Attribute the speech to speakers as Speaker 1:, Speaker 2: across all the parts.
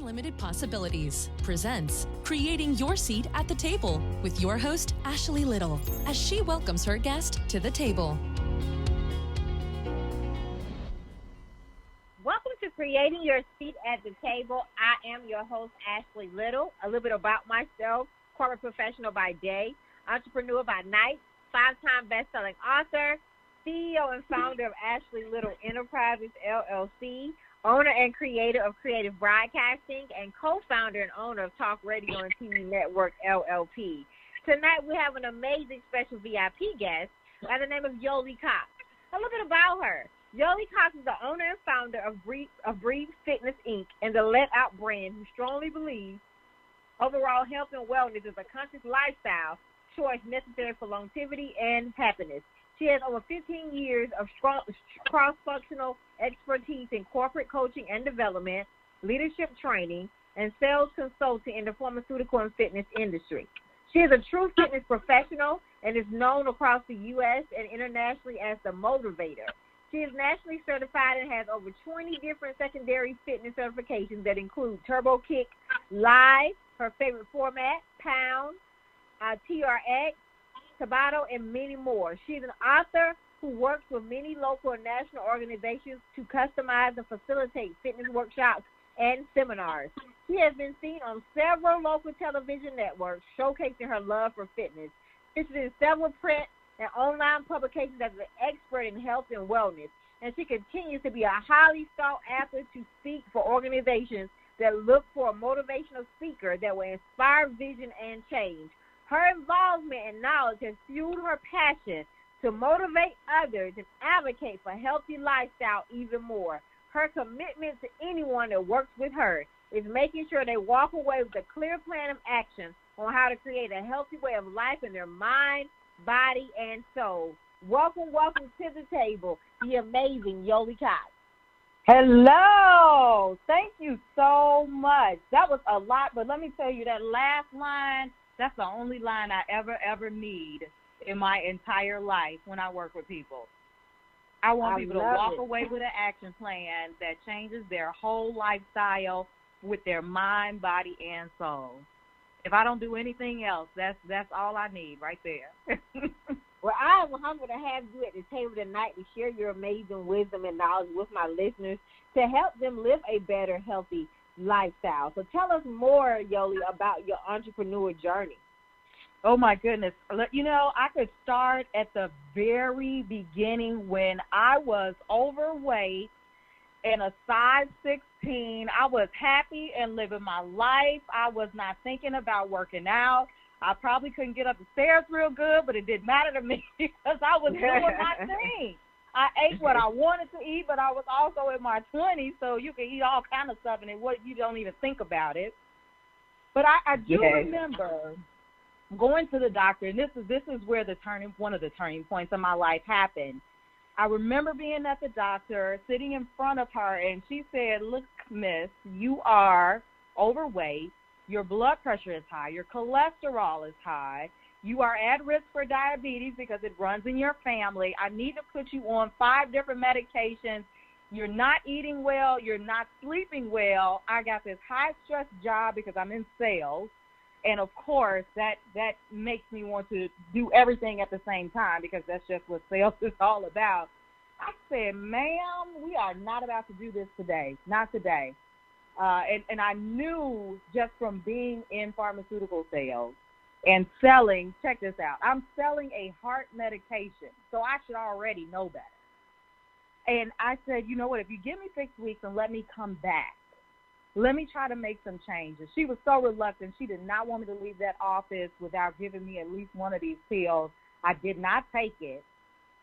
Speaker 1: Unlimited Possibilities presents Creating Your Seat at the Table with your host, Ashley Little, as she welcomes her guest to the table.
Speaker 2: Welcome to Creating Your Seat at the Table. I am your host, Ashley Little. A little bit about myself: corporate professional by day, entrepreneur by night, 5-time best-selling author, CEO and founder of Ashley Little Enterprises, LLC, owner and creator of Creative Broadcasting, and co-founder and owner of Talk Radio and TV Network, LLP. Tonight we have an amazing special VIP guest by the name of Yoli Cox. A little bit about her. Yoli Cox is the owner and founder of Breathe Fitness, Inc. and the Let Out brand, who strongly believes overall health and wellness is a conscious lifestyle choice necessary for longevity and happiness. She has over 15 years of cross-functional expertise in corporate coaching and development, leadership training, and sales consulting in the pharmaceutical and fitness industry. She is a true fitness professional and is known across the U.S. and internationally as the MOTIVATOR. She is nationally certified and has over 20 different secondary fitness certifications that include Turbokick, Live, her favorite format, Pound, TRX, Tabata, and many more. She's an author who works with many local and national organizations to customize and facilitate fitness workshops and seminars. She has been seen on several local television networks showcasing her love for fitness. She's in several print and online publications as an expert in health and wellness, and she continues to be a highly sought after to speak for organizations that look for a motivational speaker that will inspire vision and change. Her involvement and knowledge has fueled her passion to motivate others and advocate for healthy lifestyle even more. Her commitment to anyone that works with her is making sure they walk away with a clear plan of action on how to create a healthy way of life in their mind, body, and soul. Welcome to the table, the amazing Yoli Cox.
Speaker 3: Hello. Thank you so much. That was a lot, but let me tell you, that last line, that's the only line I ever need in my entire life when I work with people. I want people to walk away with an action plan that changes their whole lifestyle with their mind, body, and soul. If I don't do anything else, that's all I need right there.
Speaker 2: Well, I am humbled to have you at the table tonight to share your amazing wisdom and knowledge with my listeners to help them live a better, healthy lifestyle. So tell us more, Yoli, about your entrepreneur journey.
Speaker 3: Oh, my goodness. You know, I could start at the very beginning when I was overweight and a size 16. I was happy and living my life. I was not thinking about working out. I probably couldn't get up the stairs real good, but it didn't matter to me because I was doing my thing. I ate what I wanted to eat, but I was also in my 20s, so you can eat all kind of stuff, and you don't even think about it. But I do remember going to the doctor, and this is where one of the turning points in my life happened. I remember being at the doctor, sitting in front of her, and she said, "Look, miss, you are overweight. Your blood pressure is high. Your cholesterol is high. You are at risk for diabetes because it runs in your family. I need to put you on 5 different medications. You're not eating well. You're not sleeping well. I got this high-stress job because I'm in sales. And, of course, that makes me want to do everything at the same time because that's just what sales is all about." I said, "Ma'am, we are not about to do this today. Not today." And I knew just from being in pharmaceutical sales and selling, check this out, I'm selling a heart medication, so I should already know better. And I said, "You know what, if you give me 6 weeks and let me come back, let me try to make some changes." She was so reluctant. She did not want me to leave that office without giving me at least one of these pills. I did not take it.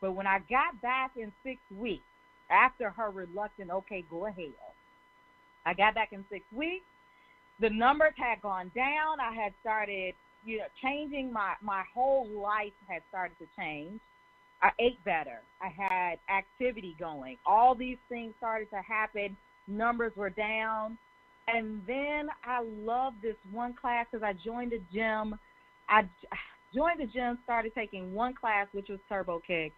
Speaker 3: But when I got back in 6 weeks, after her reluctant, "Okay, go ahead," I got back in 6 weeks. The numbers had gone down. I had started, changing. My whole life had started to change. I ate better. I had activity going. All these things started to happen. Numbers were down. And then I loved this one class because I joined a gym. Started taking one class, which was Turbokick.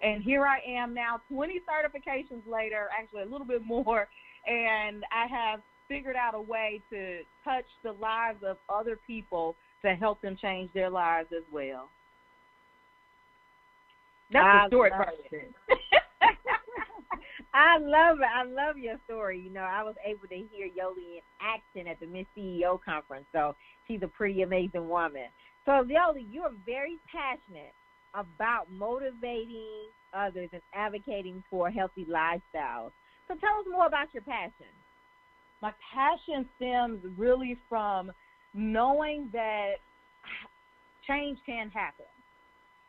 Speaker 3: And here I am now, 20 certifications later, actually a little bit more, and I have figured out a way to touch the lives of other people to help them change their lives as well. That's the short version.
Speaker 2: I love it. I love your story. You know, I was able to hear Yoli in action at the Miss CEO conference, so she's a pretty amazing woman. So, Yoli, you're very passionate about motivating others and advocating for healthy lifestyles. So tell us more about your passion.
Speaker 3: My passion stems really from knowing that change can happen.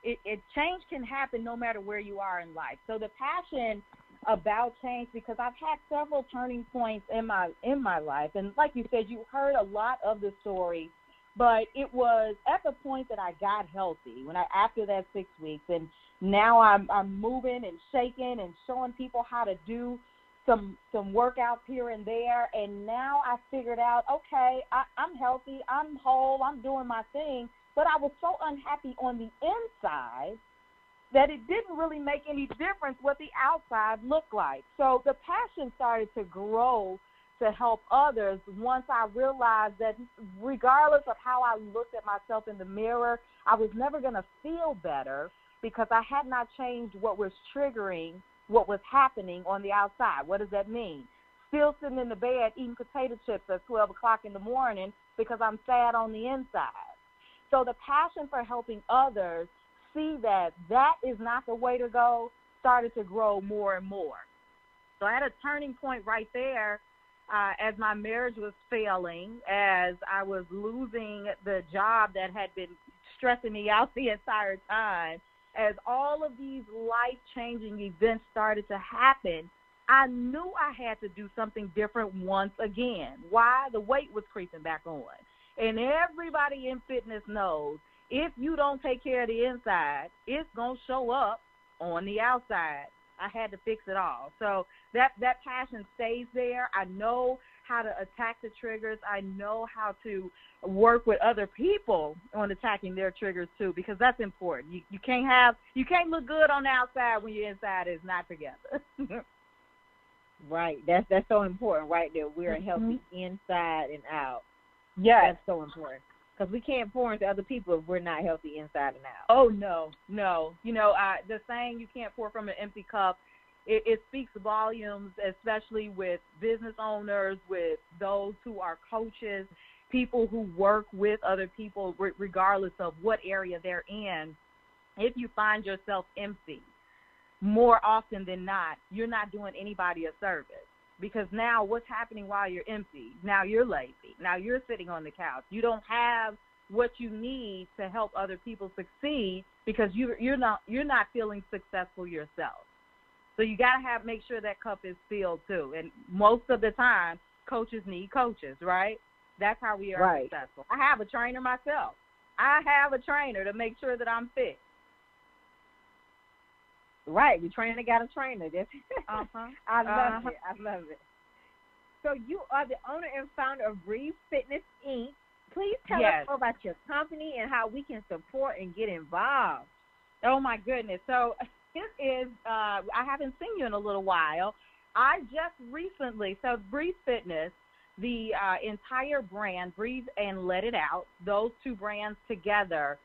Speaker 3: Change can happen no matter where you are in life. So the passion about change, because I've had several turning points in my life, and like you said, you heard a lot of the story, but it was at the point that I got healthy after that 6 weeks, and now I'm moving and shaking and showing people how to do some workouts here and there, and now I figured out, okay, I'm healthy, I'm whole, I'm doing my thing, but I was so unhappy on the inside that it didn't really make any difference what the outside looked like. So the passion started to grow to help others once I realized that regardless of how I looked at myself in the mirror, I was never going to feel better because I had not changed what was triggering what was happening on the outside. What does that mean? Still sitting in the bed eating potato chips at 12 o'clock in the morning because I'm sad on the inside. So the passion for helping others see that is not the way to go started to grow more and more. So I had a turning point right there as my marriage was failing, as I was losing the job that had been stressing me out the entire time. As all of these life-changing events started to happen, I knew I had to do something different once again. Why? The weight was creeping back on. And everybody in fitness knows if you don't take care of the inside, it's going to show up on the outside. I had to fix it all. So that passion stays there. I know how to attack the triggers. I know how to work with other people on attacking their triggers too, because that's important. You can't look good on the outside when your inside is not together.
Speaker 2: Right. That's so important right there. We're healthy inside and out.
Speaker 3: Yes.
Speaker 2: That's so important. Because we can't pour into other people if we're not healthy inside and out.
Speaker 3: Oh, no. You know, the saying you can't pour from an empty cup, it speaks volumes, especially with business owners, with those who are coaches, people who work with other people, regardless of what area they're in. If you find yourself empty, more often than not, you're not doing anybody a service. Because now what's happening while you're empty? Now you're lazy. Now you're sitting on the couch. You don't have what you need to help other people succeed because you're not feeling successful yourself. So you got to make sure that cup is filled too. And most of the time, coaches need coaches, right? That's how we are successful. I have a trainer myself. I have a trainer to make sure that I'm fit.
Speaker 2: Right, the trainer got a trainer. I love it. I love it. So you are the owner and founder of Breathe Fitness, Inc. Please tell us more about your company and how we can support and get involved.
Speaker 3: Oh, my goodness. So this is, I haven't seen you in a little while. I just recently, so Breathe Fitness, the entire brand, Breathe and Let It Out, those two brands together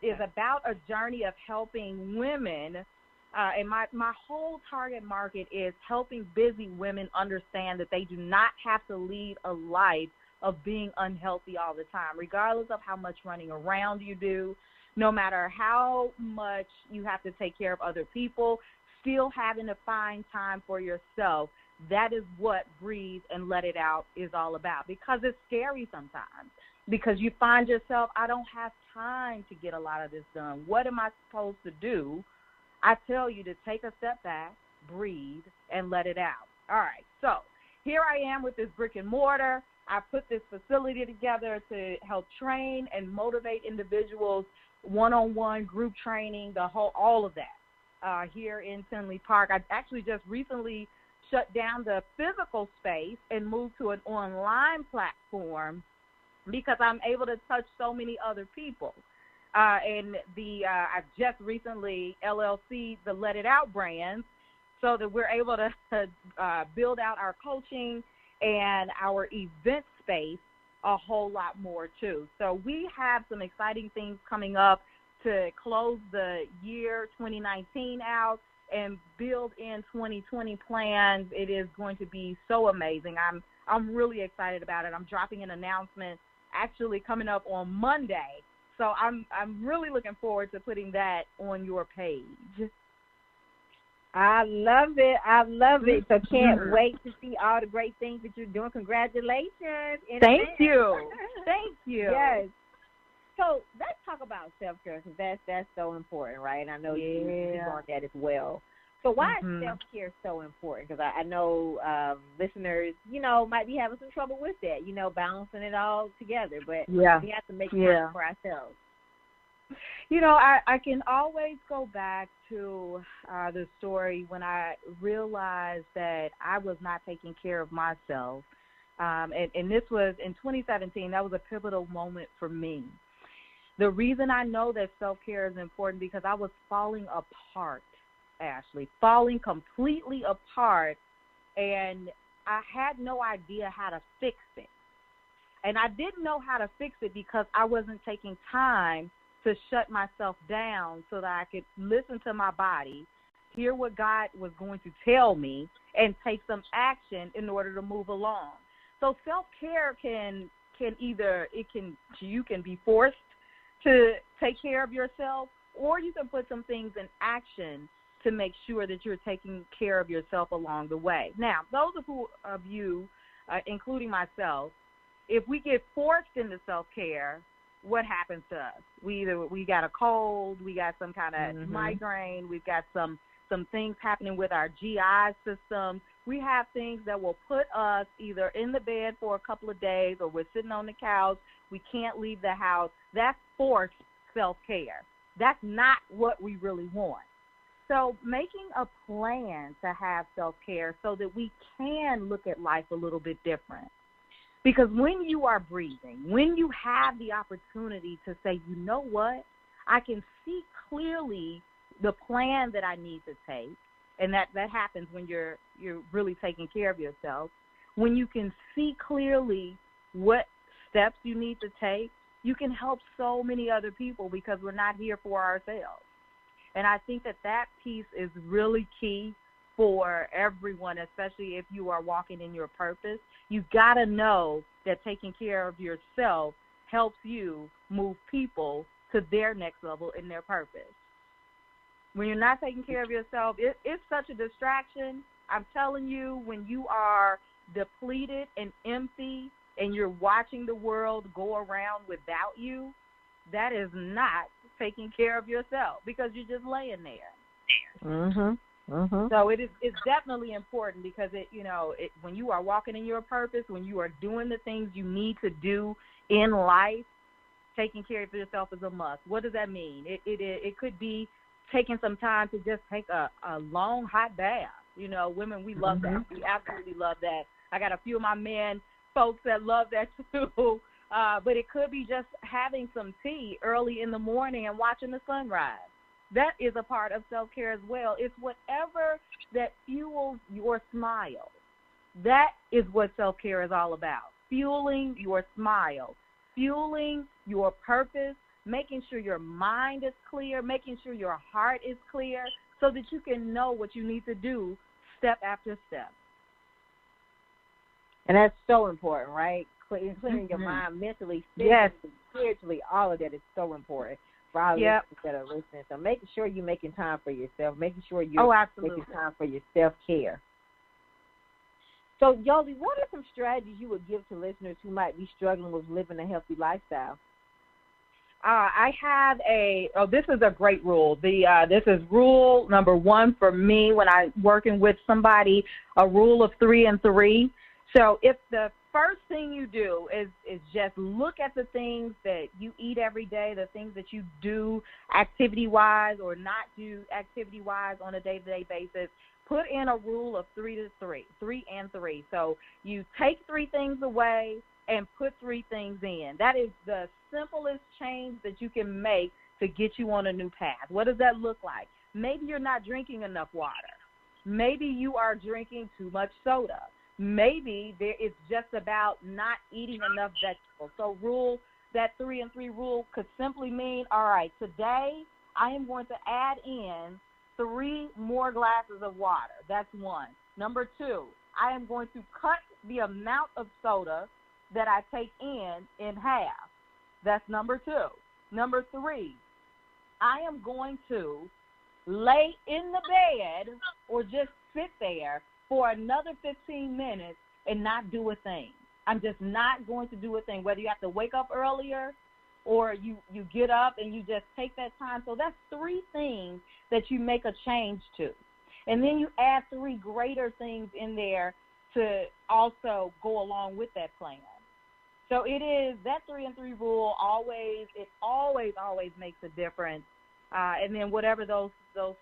Speaker 3: is about a journey of helping women. And my whole target market is helping busy women understand that they do not have to lead a life of being unhealthy all the time, regardless of how much running around you do, no matter how much you have to take care of other people, still having to find time for yourself. That is what Breathe and Let It Out is all about, because it's scary sometimes, because you find yourself, I don't have time to get a lot of this done. What am I supposed to do? I tell you to take a step back, breathe, and let it out. All right, so here I am with this brick and mortar. I put this facility together to help train and motivate individuals, one-on-one group training, all of that here in Tinley Park. I actually just recently shut down the physical space and moved to an online platform because I'm able to touch so many other people. And I just recently LLC the Let It Out brand so that we're able to build out our coaching and our event space a whole lot more too. So we have some exciting things coming up to close the year 2019 out and build in 2020 plans. It is going to be so amazing. I'm really excited about it. I'm dropping an announcement actually coming up on Monday. So I'm really looking forward to putting that on your page.
Speaker 2: I love it. I love it. So can't wait to see all the great things that you're doing. Congratulations.
Speaker 3: Thank you. Thank you.
Speaker 2: Yes. So let's talk about self-care, because that's so important, right? And I know you're on that as well. So why is self-care so important? Because I know listeners, might be having some trouble with that, balancing it all together. But we have to make time for ourselves.
Speaker 3: I can always go back to the story when I realized that I was not taking care of myself. And this was in 2017. That was a pivotal moment for me. The reason I know that self-care is important because I was falling apart, Ashley, falling completely apart, and I had no idea how to fix it. And I didn't know how to fix it because I wasn't taking time to shut myself down so that I could listen to my body, hear what God was going to tell me, and take some action in order to move along. So self-care you can be forced to take care of yourself, or you can put some things in action to make sure that you're taking care of yourself along the way. Now, those of you, including myself, if we get forced into self-care, what happens to us? We got a cold, we got some kind of migraine, we've got some things happening with our GI system. We have things that will put us either in the bed for a couple of days, or we're sitting on the couch, we can't leave the house. That's forced self-care. That's not what we really want. So making a plan to have self-care so that we can look at life a little bit different. Because when you are breathing, when you have the opportunity to say, you know what, I can see clearly the plan that I need to take, and that happens when you're really taking care of yourself. When you can see clearly what steps you need to take, you can help so many other people because we're not here for ourselves. And I think that piece is really key for everyone, especially if you are walking in your purpose. You got to know that taking care of yourself helps you move people to their next level in their purpose. When you're not taking care of yourself, it's such a distraction. I'm telling you, when you are depleted and empty and you're watching the world go around without you, that is not taking care of yourself because you're just laying there. So it's definitely important because when you are walking in your purpose, when you are doing the things you need to do in life, taking care of yourself is a must. What does that mean? It could be taking some time to just take a long hot bath. Women, we love that. We absolutely love that. I got a few of my men folks that love that too. But it could be just having some tea early in the morning and watching the sunrise. That is a part of self-care as well. It's whatever that fuels your smile. That is what self-care is all about. Fueling your smile, fueling your purpose, making sure your mind is clear, making sure your heart is clear so that you can know what you need to do step after step.
Speaker 2: And that's so important, right? Clearing your mind mentally, spiritually, all of that is so important for our listeners that are listening. So making sure you're making time for yourself, making sure you're making time for your self-care. So, Yoli, what are some strategies you would give to listeners who might be struggling with living a healthy lifestyle?
Speaker 3: I have this is a great rule. This is rule number 1 for me when I'm working with somebody, a rule of 3 and 3. So if the first thing you do is just look at the things that you eat every day, the things that you do activity-wise or not do activity-wise on a day-to-day basis, put in a rule of 3 and 3. So you take 3 things away and put 3 things in. That is the simplest change that you can make to get you on a new path. What does that look like? Maybe you're not drinking enough water. Maybe you are drinking too much soda. maybe it's just about not eating enough vegetables. So that 3 and 3 rule could simply mean, all right, today I am going to add in 3 more glasses of water. That's 1. Number 2, I am going to cut the amount of soda that I take in half. That's number 2. Number 3, I am going to lay in the bed or just sit there for another 15 minutes and not do a thing. I'm just not going to do a thing, whether you have to wake up earlier or you get up and you just take that time. So that's 3 things that you make a change to. And then you add 3 greater things in there to also go along with that plan. So it is that 3 and 3 rule always makes a difference. And then whatever those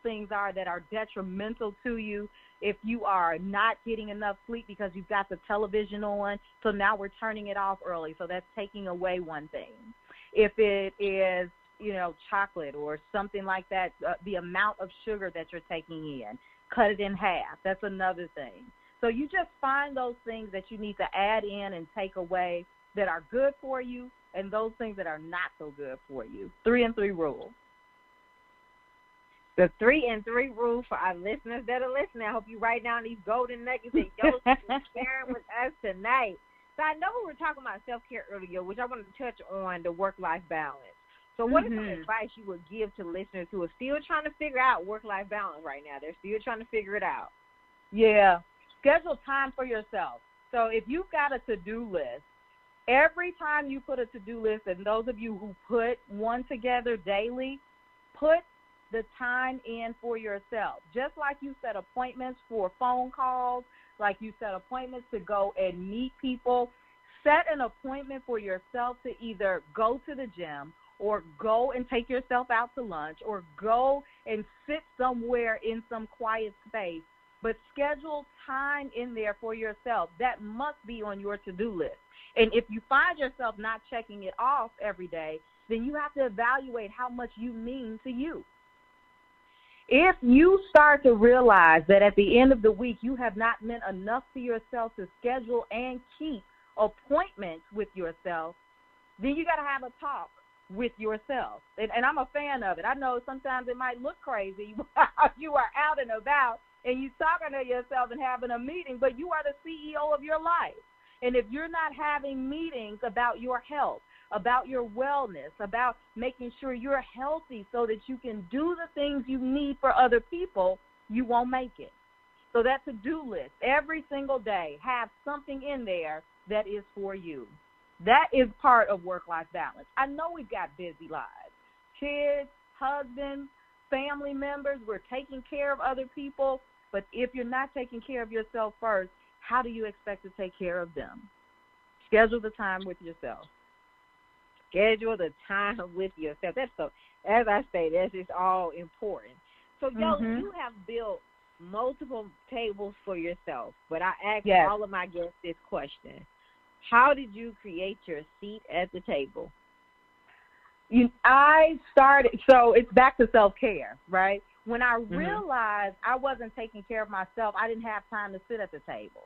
Speaker 3: things are that are detrimental to you, if you are not getting enough sleep because you've got the television on, so now we're turning it off early, so that's taking away one thing. If it is, chocolate or something like that, the amount of sugar that you're taking in, cut it in half. That's another thing. So you just find those things that you need to add in and take away that are good for you and those things that are not so good for you. 3 and 3 rule.
Speaker 2: The 3 and 3 rule for our listeners that are listening. I hope you write down these golden nuggets that Yoli is sharing with us tonight. So I know we were talking about self-care earlier, which I wanted to touch on the work-life balance. So what is some advice you would give to listeners who are still trying to figure out work-life balance right now? They're still trying to figure it out.
Speaker 3: Yeah. Schedule time for yourself. So if you've got a to-do list, every time you put a to-do list, and those of you who put one together daily, put the time in for yourself. Just like you set appointments for phone calls, like you set appointments to go and meet people, set an appointment for yourself to either go to the gym or go and take yourself out to lunch or go and sit somewhere in some quiet space. But schedule time in there for yourself. That must be on your to-do list. And if you find yourself not checking it off every day, then you have to evaluate how much you mean to you. If you start to realize that at the end of the week you have not meant enough to yourself to schedule and keep appointments with yourself, then you got to have a talk with yourself. And I'm a fan of it. I know sometimes it might look crazy. You are out and about and you're talking to yourself and having a meeting, but you are the CEO of your life. And if you're not having meetings about your health, about your wellness, about making sure you're healthy so that you can do the things you need for other people, you won't make it. So that to-do list, every single day, have something in there that is for you. That is part of work-life balance. I know we've got busy lives. Kids, husbands, family members, we're taking care of other people, but if you're not taking care of yourself first, how do you expect to take care of them? Schedule the time with yourself.
Speaker 2: Schedule the time with yourself. That's so, as I say, that's just all important. So, Yoli, you have built multiple tables for yourself, but I ask all of my guests this question. How did you create your seat at the table?
Speaker 3: I started, so it's back to self-care, right? When I realized I wasn't taking care of myself, I didn't have time to sit at the table.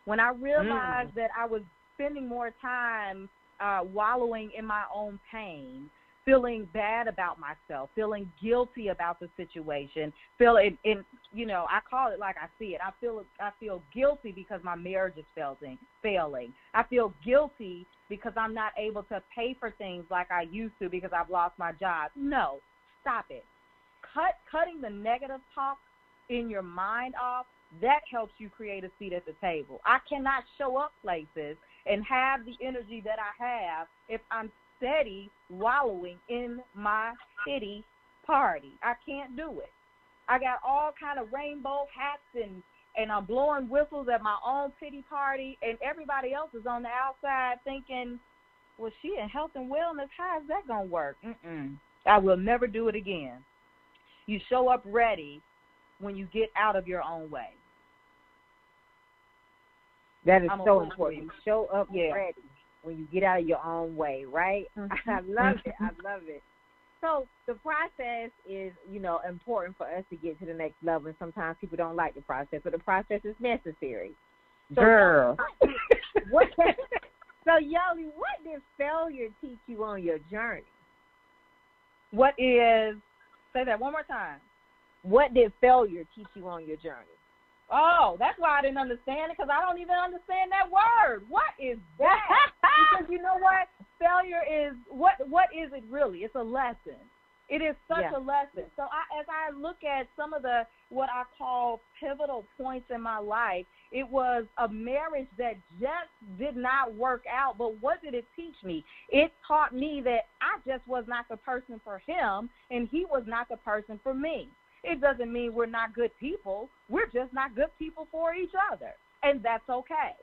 Speaker 3: When I realized that I was spending more time wallowing in my own pain, feeling bad about myself, feeling guilty about the situation, I call it like I see it. I feel guilty because my marriage is failing. I feel guilty because I'm not able to pay for things like I used to because I've lost my job. No, stop it. Cutting the negative talk in your mind off, that helps you create a seat at the table. I cannot show up places and have the energy that I have if I'm steady wallowing in my pity party. I can't do it. I got all kind of rainbow hats and I'm blowing whistles at my own pity party, and everybody else is on the outside thinking, well, she in health and wellness, how is that going to work? I will never do it again. You show up ready when you get out of your own way.
Speaker 2: That is so important. You show up ready when you get out of your own way, right? I love it. I love it. So the process is, important for us to get to the next level, and sometimes people don't like the process, but the process is necessary.
Speaker 3: So,
Speaker 2: girl. So, Yoli, what did failure teach you on your journey?
Speaker 3: Say that one more time.
Speaker 2: What did failure teach you on your journey?
Speaker 3: Oh, that's why I didn't understand it, because I don't even understand that word. What is that? Because you know what? Failure is, what is it really? It's a lesson. It is such a lesson. So as I look at some of the, what I call pivotal points in my life, it was a marriage that just did not work out. But what did it teach me? It taught me that I just was not the person for him, and he was not the person for me. It doesn't mean we're not good people. We're just not good people for each other, and that's okay.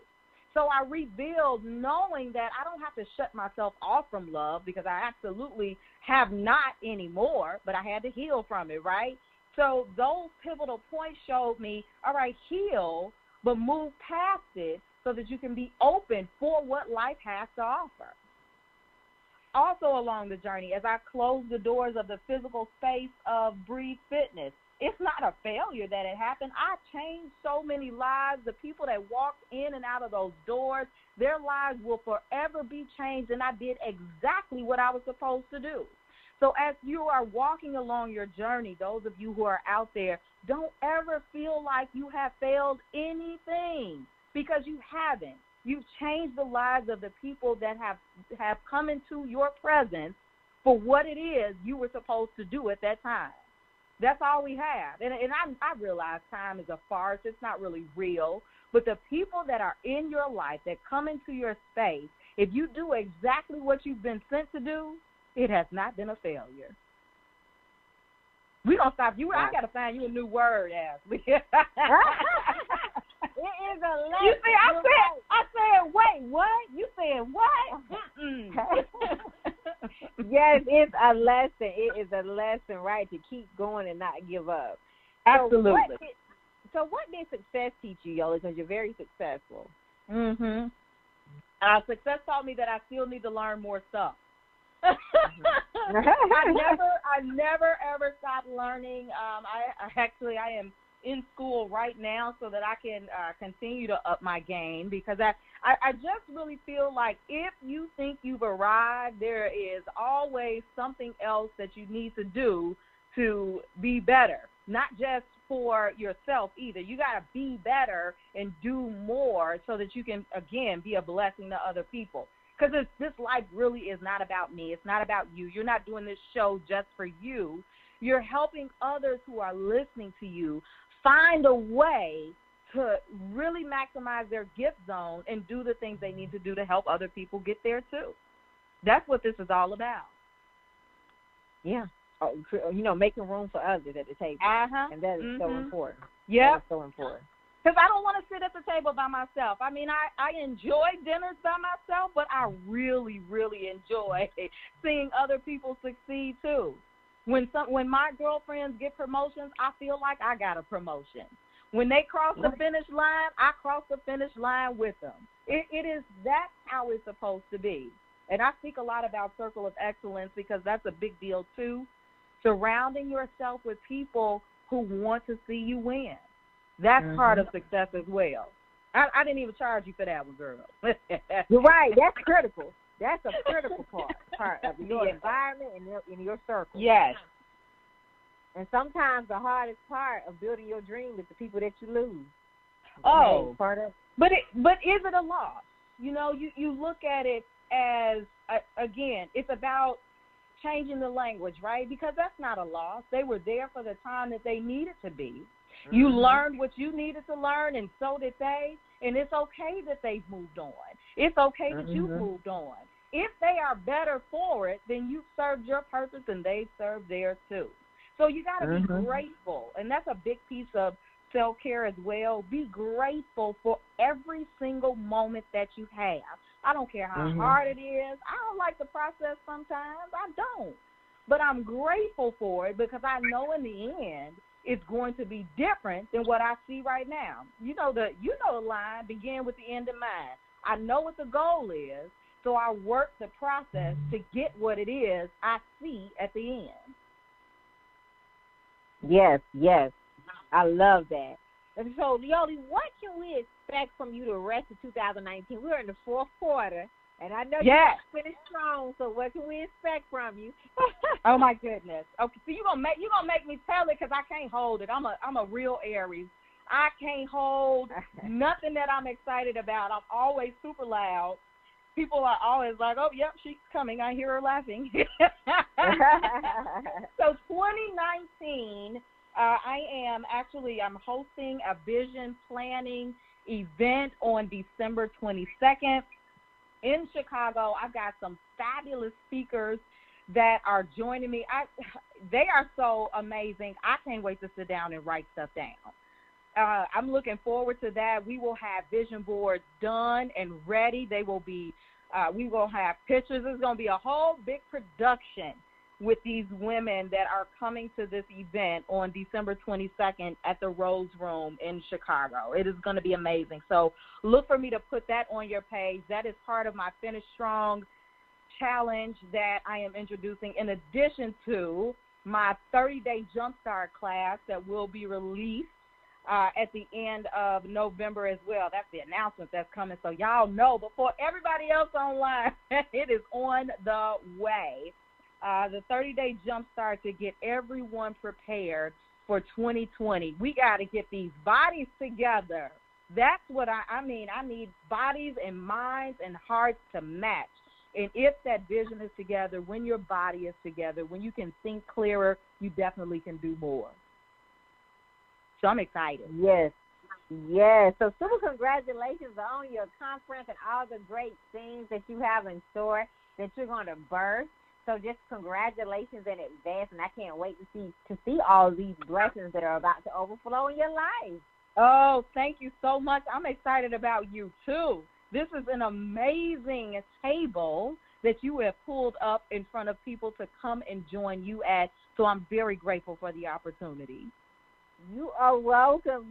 Speaker 3: So I rebuild knowing that I don't have to shut myself off from love, because I absolutely have not anymore, but I had to heal from it, right? So those pivotal points showed me, all right, heal, but move past it so that you can be open for what life has to offer. Also along the journey, as I closed the doors of the physical space of Breathe Fitness, it's not a failure that it happened. I changed so many lives. The people that walked in and out of those doors, their lives will forever be changed, and I did exactly what I was supposed to do. So as you are walking along your journey, those of you who are out there, don't ever feel like you have failed anything, because you haven't. You've changed the lives of the people that have come into your presence for what it is you were supposed to do at that time. That's all we have. And I realize time is a farce. It's not really real. But the people that are in your life that come into your space, if you do exactly what you've been sent to do, it has not been a failure. We're going to stop you. I got to find you a new word, Ashley.
Speaker 2: It is a lesson.
Speaker 3: You see, I said, wait, what? You said what?
Speaker 2: Yes, it's a lesson. It is a lesson, right, to keep going and not give up.
Speaker 3: Absolutely.
Speaker 2: So what did success teach you, Yoli? Because you're very successful.
Speaker 3: Mm-hmm. Success taught me that I still need to learn more stuff. I never ever stopped learning. I am in school right now so that I can continue to up my game, because I just really feel like if you think you've arrived, there is always something else that you need to do to be better, not just for yourself either. You got to be better and do more so that you can, again, be a blessing to other people. Because this life really is not about me. It's not about you. You're not doing this show just for you. You're helping others who are listening to you find a way to really maximize their gift zone and do the things they need to do to help other people get there too. That's what this is all about.
Speaker 2: Yeah. Making room for others at the table. And that is so important.
Speaker 3: Yeah.
Speaker 2: That is so important.
Speaker 3: Because I don't want to sit at the table by myself. I mean, I enjoy dinners by myself, but I really, really enjoy seeing other people succeed too. When my girlfriends get promotions, I feel like I got a promotion. When they cross the finish line, I cross the finish line with them. That's how it's supposed to be. And I speak a lot about Circle of Excellence because that's a big deal too. Surrounding yourself with people who want to see you win. That's part of success as well. I didn't even charge you for that one, girl.
Speaker 2: You're right. That's critical. That's a critical part of your environment and in your circle.
Speaker 3: Yes.
Speaker 2: And sometimes the hardest part of building your dream is the people that you lose.
Speaker 3: Oh,
Speaker 2: part of.
Speaker 3: But is it a loss? You look at it as again, it's about changing the language, right? Because that's not a loss. They were there for the time that they needed to be. You learned what you needed to learn, and so did they. And it's okay that they've moved on. It's okay that you've moved on. If they are better for it, then you've served your purpose and they've served theirs too. So you got to be grateful, and that's a big piece of self-care as well. Be grateful for every single moment that you have. I don't care how hard it is. I don't like the process sometimes. I don't. But I'm grateful for it because I know in the end it's going to be different than what I see right now. You know the line, begin with the end in mind. I know what the goal is, so I work the process to get what it is I see at the end.
Speaker 2: Yes. I love that. And so, Yoli, what can we expect from you the rest of 2019? We're in the fourth quarter, and I know you're finished strong. So, what can we expect from you?
Speaker 3: Oh my goodness. Okay, so you're gonna make me tell it because I can't hold it. I'm a real Aries. I can't hold nothing that I'm excited about. I'm always super loud. People are always like, oh, yep, she's coming. I hear her laughing. So 2019, I'm hosting a vision planning event on December 22nd in Chicago. I've got some fabulous speakers that are joining me. They are so amazing. I can't wait to sit down and write stuff down. I'm looking forward to that. We will have vision boards done and ready. They will be, we will have pictures. It's going to be a whole big production with these women that are coming to this event on December 22nd at the Rose Room in Chicago. It is going to be amazing. So look for me to put that on your page. That is part of my Finish Strong challenge that I am introducing, in addition to my 30-day Jumpstart class that will be released at the end of November as well. That's the announcement that's coming, so y'all know before everybody else online, it is on the way. The 30-day Jumpstart to get everyone prepared for 2020. We got to get these bodies together. That's what I mean. I need bodies and minds and hearts to match. And if that vision is together, when your body is together, when you can think clearer, you definitely can do more. So I'm excited.
Speaker 2: Yes. So super congratulations on your conference and all the great things that you have in store that you're going to birth. So just congratulations in advance, and I can't wait to see all these blessings that are about to overflow in your life.
Speaker 3: Oh, thank you so much. I'm excited about you, too. This is an amazing table that you have pulled up in front of people to come and join you at, so I'm very grateful for the opportunity.
Speaker 2: You are welcome.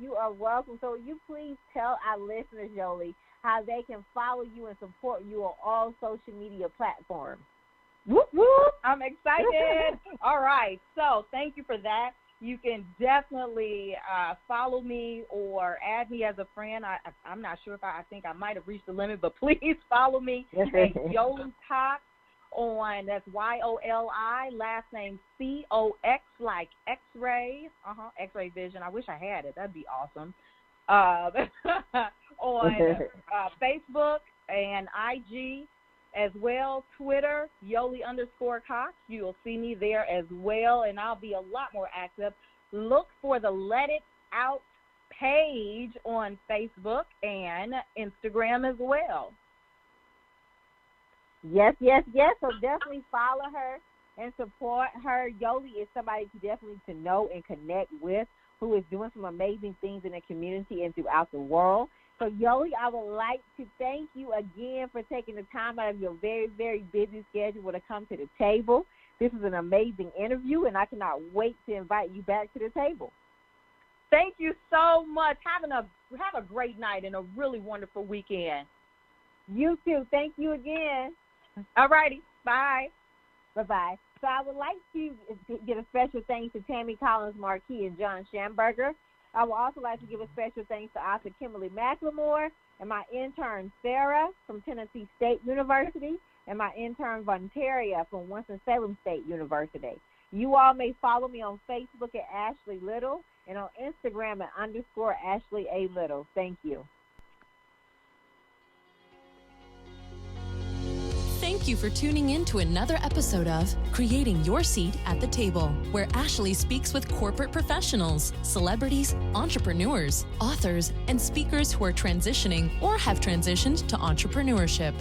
Speaker 2: So you please tell our listeners, Yoli, how they can follow you and support you on all social media platforms.
Speaker 3: Whoop, whoop. I'm excited. All right. So thank you for that. You can definitely follow me or add me as a friend. I'm not sure if I think I might have reached the limit, but please follow me at Yoli Cox on, that's YOLI, last name COX, like X-ray, X-ray vision. I wish I had it. That'd be awesome. On Facebook and IG as well, Twitter, Yoli_Cox. You'll see me there as well, and I'll be a lot more active. Look for the Let It Out page on Facebook and Instagram as well.
Speaker 2: Yes. So definitely follow her and support her. Yoli is somebody definitely to know and connect with, who is doing some amazing things in the community and throughout the world. So, Yoli, I would like to thank you again for taking the time out of your very, very busy schedule to come to the table. This is an amazing interview, and I cannot wait to invite you back to the table.
Speaker 3: Thank you so much. Have a great night and a really wonderful weekend.
Speaker 2: You too. Thank you again.
Speaker 3: All righty. Bye.
Speaker 2: Bye-bye. So I would like to give a special thanks to Tammy Collins-Marquis and John Schamberger. I would also like to give a special thanks to author Kimberly McLemore and my intern Sarah from Tennessee State University and my intern Vontaria from Winston-Salem State University. You all may follow me on Facebook at Ashley Little and on Instagram at _Ashley A. Little. Thank you.
Speaker 1: Thank you for tuning in to another episode of Creating Your Seat at the Table, where Ashley speaks with corporate professionals, celebrities, entrepreneurs, authors, and speakers who are transitioning or have transitioned to entrepreneurship.